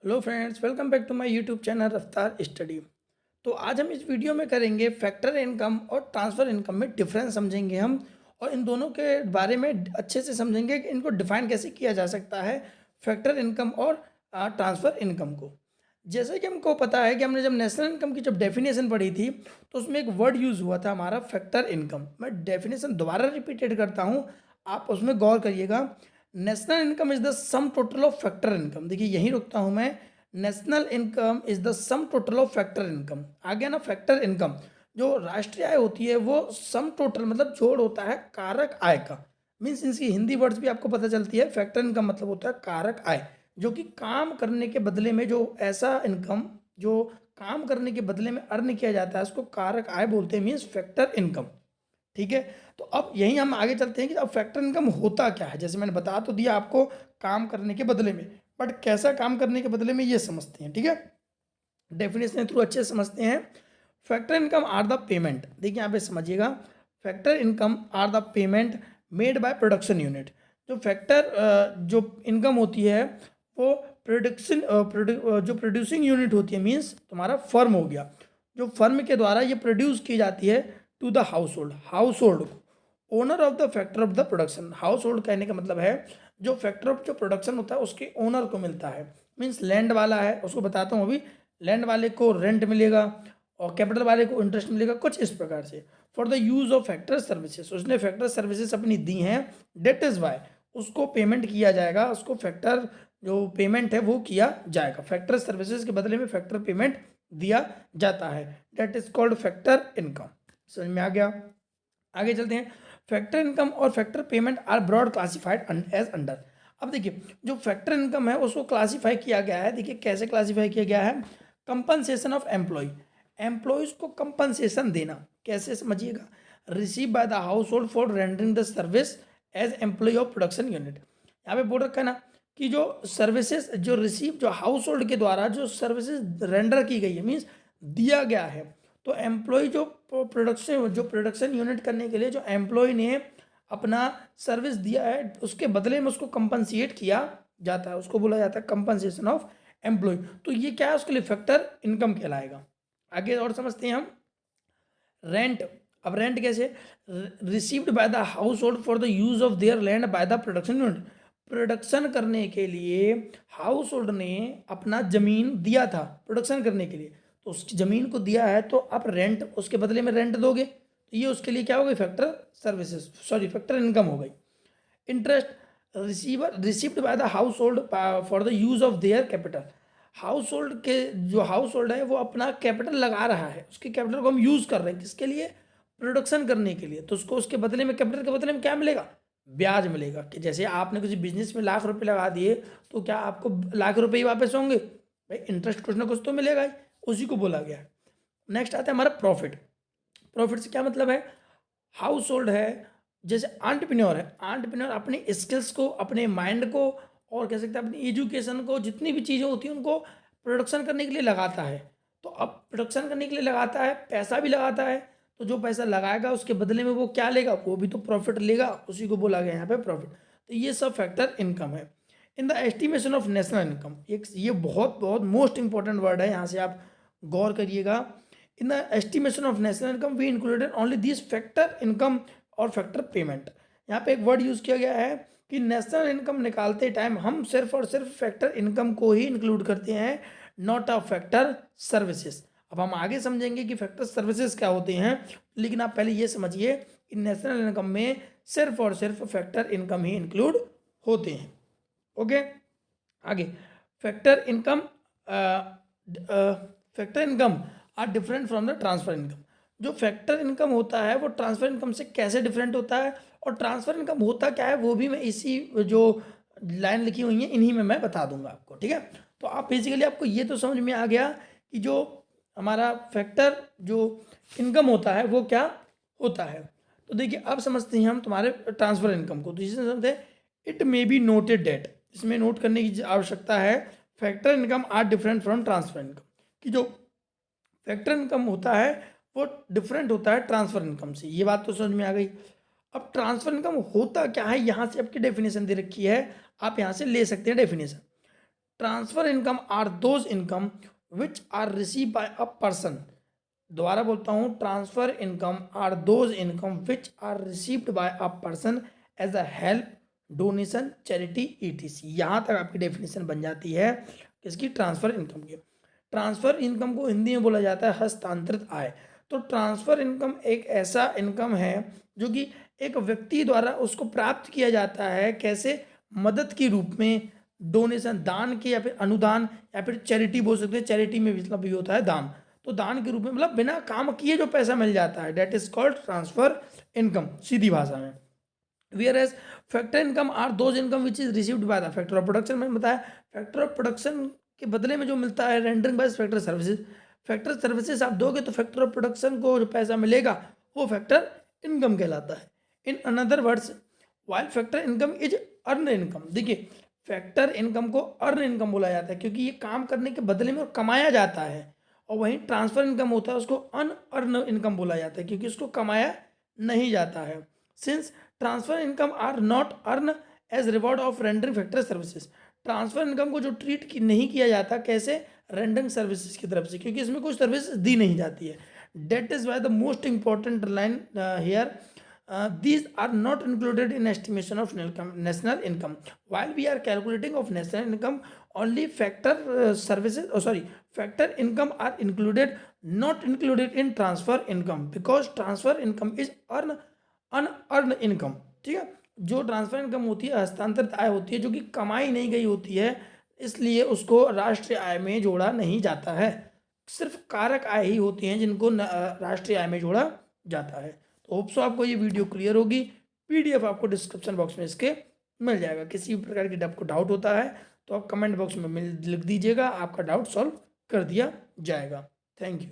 Hello friends, welcome back to my YouTube channel Raftaar study. तो आज हम इस वीडियो में करेंगे फैक्टर इनकम और ट्रांसफ़र इनकम में डिफरेंस समझेंगे हम, और इन दोनों के बारे में अच्छे से समझेंगे कि इनको डिफाइन कैसे किया जा सकता है, फैक्टर इनकम और ट्रांसफ़र इनकम को। जैसे कि हमको पता है कि हमने जब नेशनल इनकम की जब डेफिनेशन पढ़ी थी तो उसमें एक वर्ड यूज़ हुआ था हमारा फैक्टर इनकम। मैं डेफिनेशन दोबारा रिपीटेड करता हूँ, आप उसमें गौर करिएगा। National income is the sum total of factor income. देखिए यहीं रुकता हूँ मैं। National income is the sum total of factor income. आ गया ना फैक्टर इनकम। जो राष्ट्रीय आय होती है वो सम टोटल मतलब जोड़ होता है कारक आय का। मीन्स इसकी हिंदी वर्ड्स भी आपको पता चलती है। फैक्टर इनकम मतलब होता है कारक आय, जो कि काम करने के बदले में जो ऐसा इनकम जो काम करने के बदले में अर्न किया जाता है उसको कारक आय बोलते हैं, मीन्स फैक्टर इनकम। ठीक है। तो अब यहीं हम आगे चलते हैं कि अब फैक्टर इनकम होता क्या है। जैसे मैंने बता तो दिया आपको, काम करने के बदले में, बट कैसा काम करने के बदले में ये समझते हैं। ठीक है, डेफिनेशन के थ्रू अच्छे से समझते हैं। Factor income are the payment. देखिए यहाँ पे समझिएगा, factor income are the payment made by production unit. जो फैक्टर जो इनकम होती है वो प्रोडक्शन जो प्रोड्यूसिंग यूनिट होती है, मीन्स तुम्हारा फर्म हो गया, जो फर्म के द्वारा ये प्रोड्यूस की जाती है to the household owner of the factor of the production. Household कहने का मतलब है जो फैक्टर ऑफ जो प्रोडक्शन होता है उसके ओनर को मिलता है। मीन्स लैंड वाला है उसको बताता हूँ अभी। लैंड वाले को रेंट मिलेगा और कैपिटल वाले को इंटरेस्ट मिलेगा, कुछ इस प्रकार से। For the use of factor services, उसने फैक्टर सर्विसेज अपनी दी हैं, डेट इज वाई उसको पेमेंट किया जाएगा, उसको फैक्टर जो पेमेंट है वो किया जाएगा। फैक्टर सर्विसेज के बदले में फैक्टर पेमेंट दिया जाता है, that is called factor income. समझ में आ गया। आगे चलते हैं। फैक्टर इनकम और factor payment are broad classified as under. अब देखिए जो फैक्टर इनकम है उसको क्लासिफाई किया गया है। देखिए कैसे क्लासिफाई किया गया है। कंपनसेशन ऑफ एम्प्लॉय, एम्प्लॉयज को कंपनसेशन देना, कैसे समझिएगा। Receive by the household for rendering the service as employ of production unit. यहाँ पे बोल रखा है ना कि जो सर्विसेज जो रिसीव जो हाउस होल्ड के द्वारा जो सर्विसेज रेंडर की गई है, मीन्स दिया गया है, तो एम्प्लॉय जो प्रोडक्शन यूनिट करने के लिए जो एम्प्लॉय ने अपना सर्विस दिया है उसके बदले में उसको कंपनसेट किया जाता है, उसको बोला जाता है कंपनसेशन ऑफ एम्प्लॉय। तो ये क्या है, उसके लिए फैक्टर इनकम कहलाएगा। आगे और समझते हैं हम। रेंट। अब रेंट कैसे, received by the household for the use of their land by the production unit. Production करने के लिए हाउस होल्ड ने अपना जमीन दिया था प्रोडक्शन करने के लिए, तो उसकी जमीन को दिया है तो आप रेंट उसके बदले में रेंट दोगे, तो ये उसके लिए क्या हो गई, factor services, sorry factor income हो गई। Interest received by the household for the use of their capital. House hold के जो हाउस होल्ड है वो अपना कैपिटल लगा रहा है, उसके कैपिटल को हम यूज़ कर रहे हैं किसके लिए, प्रोडक्शन करने के लिए, तो उसको उसके बदले में कैपिटल के बदले में क्या मिलेगा, ब्याज मिलेगा। कि जैसे आपने किसी बिजनेस में लाख रुपए लगा दिए तो क्या आपको लाख रुपए ही वापस होंगे, भाई इंटरेस्ट कुछ ना कुछ तो मिलेगा ही, उसी को बोला गया है। नेक्स्ट आता है हमारा प्रॉफिट। प्रॉफिट से क्या मतलब है, हाउस होल्ड है जैसे आंट्रप्रेन्योर है, आंट्रप्रेन्योर अपनी स्किल्स को, अपने माइंड को, और कह सकते हैं अपनी एजुकेशन को, जितनी भी चीज़ें होती हैं उनको प्रोडक्शन करने के लिए लगाता है। तो अब प्रोडक्शन करने के लिए लगाता है, पैसा भी लगाता है, तो जो पैसा लगाएगा उसके बदले में वो क्या लेगा, वो भी तो प्रॉफिट लेगा, उसी को बोला गया यहाँ पे प्रॉफिट। तो ये सब फैक्टर इनकम है। इन the estimation of national income, एक ये बहुत बहुत मोस्ट इंपॉर्टेंट वर्ड है, यहाँ से आप गौर करिएगा। In the estimation of national income we included only this factor income और फैक्टर पेमेंट। यहाँ पे एक वर्ड यूज़ किया गया है कि नेशनल इनकम निकालते टाइम हम सिर्फ और सिर्फ फैक्टर इनकम को ही इंक्लूड करते हैं, नॉट अ फैक्टर सर्विसेज। अब हम आगे समझेंगे कि फैक्टर सर्विसेज क्या होते हैं, लेकिन आप पहले ये समझिए कि नेशनल इनकम में सिर्फ और सिर्फ फैक्टर इनकम ही इंक्लूड होते हैं। ओके। आगे factor income, factor income are different from the transfer income. जो फैक्टर इनकम होता है वो ट्रांसफर इनकम से कैसे डिफरेंट होता है, और ट्रांसफर इनकम होता क्या है वो भी मैं इसी जो लाइन लिखी हुई है इन्हीं में मैं बता दूंगा आपको। ठीक है, तो आप बेसिकली आपको ये तो समझ में आ गया कि जो हमारा फैक्टर जो इनकम होता है वो क्या होता है। तो देखिए अब समझते हैं हम तुम्हारे ट्रांसफर इनकम को। तो इसे समझते हैं, it may be noted that, इसमें नोट करने की आवश्यकता है, factor income are different from transfer income, कि जो फैक्टर इनकम होता है वो डिफरेंट होता है ट्रांसफर इनकम से। ये बात तो समझ में आ गई। अब ट्रांसफर इनकम होता क्या है, यहाँ से आपकी डेफिनेशन दे रखी है, आप यहाँ से ले सकते हैं definition. Transfer income are those income which are receive by a person. दोबारा बोलता हूँ, transfer income are those income which are received by a person as a help, donation, charity, etc. यहाँ तक आपकी डेफिनेशन बन जाती है किसकी, ट्रांसफर इनकम की। ट्रांसफर इनकम को हिंदी में बोला जाता है हस्तांतरित आय। तो ट्रांसफर इनकम एक ऐसा इनकम है जो कि एक व्यक्ति द्वारा उसको प्राप्त किया जाता है, कैसे, मदद के रूप में, डोनेशन, दान के, या फिर अनुदान, या फिर चैरिटी बोल सकते हैं, चैरिटी में मतलब भी होता है दान। तो दान के रूप में मतलब बिना काम किए जो पैसा मिल जाता है, that is called transfer income सीधी भाषा में। Whereas factor income are those income which is received by the factor of production. मैंने बताया फैक्टर ऑफ प्रोडक्शन के बदले में जो मिलता है rendering by factor services. Factor services आप दोगे तो फैक्टर ऑफ प्रोडक्शन को जो पैसा मिलेगा वो फैक्टर इनकम कहलाता है। In another words, while factor income is earn income. देखिए, फैक्टर इनकम को अर्न इनकम बोला जाता है क्योंकि ये काम करने के बदले में कमाया जाता है, और वहीं ट्रांसफर इनकम होता है उसको अनअर्न इनकम बोला जाता है क्योंकि उसको कमाया नहीं जाता है। Since transfer income are not earn as reward of rendering factor services. Transfer income को जो ट्रीट की नहीं किया जाता कैसे, रेंडरिंग सर्विसेज की तरफ से, क्योंकि इसमें कुछ सर्विस दी नहीं जाती है। That is why the most important line here, these are not included in estimation of national income. While we are calculating of national income, only factor factor income are included, not included in transfer income, because transfer income is unearned income। ठीक है, जो transfer income होती है हस्तांतरित आय होती है जो कि कमाई नहीं गई होती है, इसलिए उसको राष्ट्रीय आय में जोड़ा नहीं जाता है। सिर्फ कारक आय ही होती हैं जिनको राष्ट्रीय आय में जोड़ा जाता है। तो होप सो आपको ये वीडियो क्लियर होगी। पीडीएफ आपको डिस्क्रिप्शन बॉक्स में इसके मिल जाएगा। किसी भी प्रकार की आपको डाउट होता है तो आप कमेंट बॉक्स में लिख दीजिएगा, आपका डाउट सॉल्व कर दिया जाएगा। Thank you.